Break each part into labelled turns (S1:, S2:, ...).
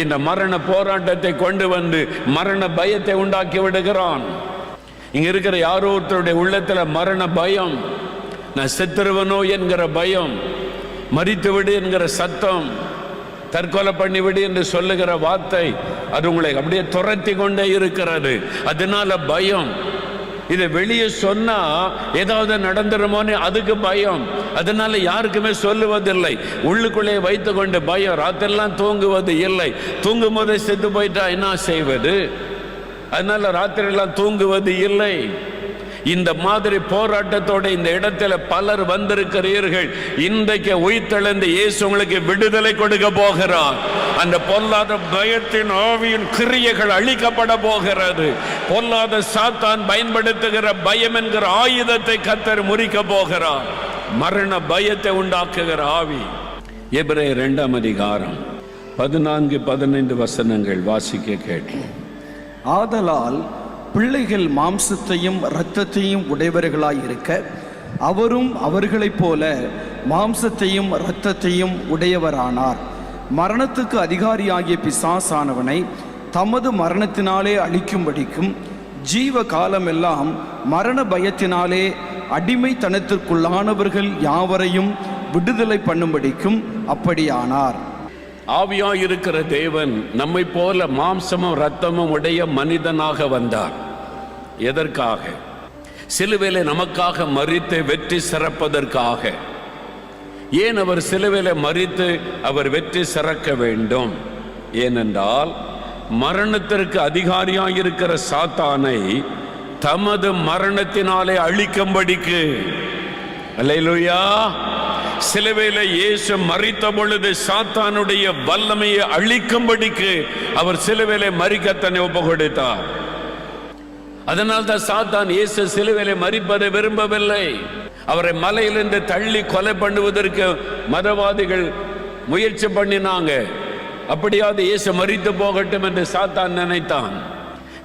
S1: இந்த மரண போராட்டத்தை கொண்டு வந்து மரண பயத்தை உண்டாக்கி விடுகிறான். இங்க இருக்கிற யாரோ ஒருத்தருடைய உள்ளத்துல மரண பயம், நான் செத்துருவனோ என்கிற பயம், மரித்து விடு என்கிற சத்தம், தற்கொலை பண்ணிவிடு என்று சொல்லுகிற வார்த்தை, அது உங்களை அப்படியே துரத்தி கொண்டே இருக்கிறது. அதனால பயம். இதை வெளியே சொன்னா ஏதாவது நடந்துருமோன்னு அதுக்கு பயம். அதனால யாருக்குமே சொல்லுவதில்லை. உள்ளுக்குள்ளே வைத்து கொண்டு பயம். ராத்திரெல்லாம் தூங்குவது இல்லை. தூங்கும் போதே செத்து போயிட்டா என்ன செய்வது? அதனால ராத்திரெல்லாம் தூங்குவது இல்லை. இந்த மாதிரி போராட்டத்தோட இந்த இடத்துல பலர் வந்திருக்கிறீர்கள். இன்றைக்கு உயிர்த்தெழுந்த இயேசு உங்களுக்கு விடுதலை கொடுக்க போகிறார். அந்த பொல்லாத பயத்தின் ஆவியின் கிரியைகள் அழிக்கப்பட போகிறது. பொல்லாத சாத்தான் பயன்படுத்துகிற பயம் என்கிற ஆயுதத்தை கர்த்தர் முறிக்க போகிறார். மரண பயத்தை உண்டாக்குகிற ஆவி. எபிரேயர் 2ஆம் அதிகாரம் 14-15 வசனங்கள் வாசிக்க கேட்டோம்.
S2: ஆதலால் பிள்ளைகள் மாம்சத்தையும் இரத்தத்தையும் உடையவர்களாய் இருக்க அவரும் அவர்களைப் போல மாம்சத்தையும் இரத்தத்தையும் உடையவரானார். மரணத்துக்கு அதிகாரியாகிய பிசாசானவனை தமது மரணத்தினாலே அழிக்கும்படிக்கும் ஜீவ காலமெல்லாம் மரண பயத்தினாலே அடிமைத்தனத்திற்குள்ளானவர்கள் யாவரையும் விடுதலை பண்ணும்படிக்கும் அப்படியானார்.
S1: ஆவியாயிருக்கிற தேவன் நம்மை போல மாம்சமும் இரத்தமும் உடைய மனிதனாக வந்தார். எதற்காக? சிலுவையிலே நமக்காக மரித்து வெற்றி சிறப்பதற்காக. ஏன் அவர் சிலுவையிலே மரித்து அவர் வெற்றி சிறக்க வேண்டும்? ஏனென்றால் மரணத்திற்கு அதிகாரியாயிருக்கிற சாத்தானை தமது மரணத்தினாலே அழிக்கும்படிக்கு. அல்லேலூயா. சிலுவையிலே இயேசு மரித்த பொழுது சாத்தானுடைய வல்லமையை அழிக்கும்படிக்கு அவர் சிலுவையிலே மரிக்க தன்னை ஒப்பு கொடுத்தார். அதனால்தான் சாத்தான் இயேசு சிலுவையிலே மரிப்பதை விரும்பவில்லை. அவரை மலையிலிருந்து தள்ளி கொலை பண்ணுவதற்கு மதவாதிகள் முயற்சி பண்ணினாங்க. அப்படியாவது இயேசு மரித்து போகட்டும் என்று சாத்தான் நினைத்தான்.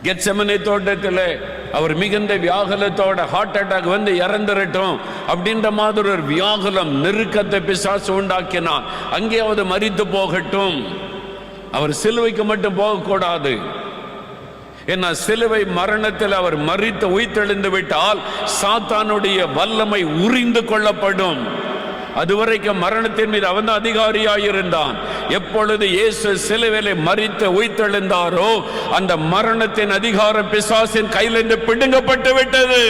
S1: கெத்செமனே தோட்டத்தில் அவர் மிகுந்த வியாகுலத்தோட ஹார்ட் அட்டாக் வந்து இறந்துரட்டும் அப்படின்ற மாதிரி ஒரு வியாகுலம் நெருக்கத்தை பிசாசு உண்டாக்கினான். அங்கேயாவது மரித்து போகட்டும், அவர் சிலுவைக்கு மட்டும் போகக்கூடாது. ஏன்னா சிலுவை மரணத்தில் அவர் மரித்து உயிர்த்தெழுந்து விட்டால் சாத்தானுடைய வல்லமை உரிந்து கொள்ளப்படும். அதுவரைக்கும் மரணத்தின் மீது அவன் அதிகாரியாயிருந்தான். எப்பொழுது இயேசு சிலுவையிலே மரித்து உயிர்த்தெழுந்தாரோ அந்த மரணத்தின் அதிகாரம் பிசாசின் கையிலிருந்து பிடுங்கப்பட்டு விட்டது.